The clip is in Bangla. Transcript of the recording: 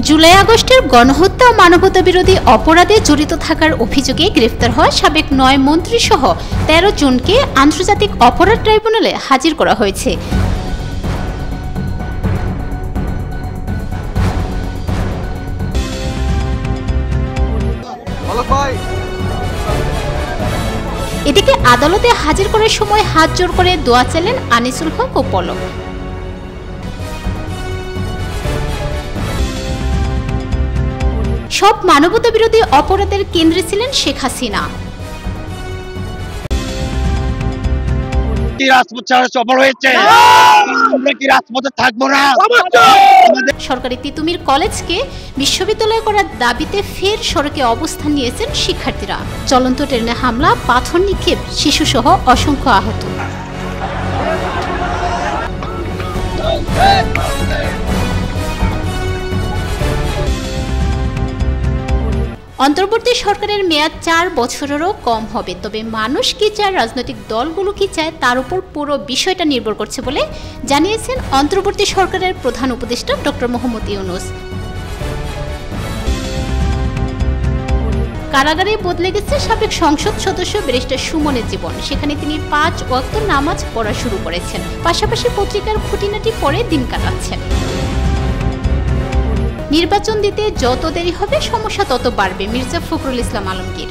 জুলাই আগস্টের গণহত্যা ও মানবতাবিরোধী অপরাধে জড়িত থাকার অভিযোগে গ্রেফতার হওয়া সাবেক ৯ মন্ত্রীসহ ১৩ জনকে আন্তর্জাতিক অপরাধ ট্রাইব্যুনালে হাজির করা হয়েছে। এদিকে আদালতে হাজির করার সময় হাত জোড় করে দোয়া চাইলেন আনিসুল হক ও পলক। সব মানবতাবিরোধী অপরাধের কেন্দ্রে ছিলেন শেখ হাসিনা। সরকারি তিতুমির কলেজকে বিশ্ববিদ্যালয় করার দাবিতে ফের সড়কে অবস্থান নিয়েছেন শিক্ষার্থীরা। চলন্ত ট্রেনে হামলা, পাথর নিক্ষেপ, শিশুসহ অসংখ্য আহত। অন্তর্বর্তী সরকারের মেয়াদ ৪ বছরেরও কম হবে, তবে মানুষ কি চায়, রাজনৈতিক দলগুলো কি চায়, তার উপর পুরো বিষয়টা নির্ভর করছে বলে জানিয়েছেন অন্তর্বর্তী সরকারের প্রধান উপদেষ্টা ডক্টর মোহাম্মদ ইউনূস। কারাগারে বদলে গেছে সাবেক সংসদ সদস্য ব্যারিস্টার সুমনের জীবন। সেখানে তিনি ৫ ওয়াক্ত নামাজ পড়া শুরু করেছেন, পাশাপাশি পত্রিকার খুঁটিনাটি পড়ে দিন কাটাচ্ছেন। নির্বাচন দিতে যত দেরি হবে সমস্যা তত বাড়বে, মির্জা ফখরুল ইসলাম আলমগীর।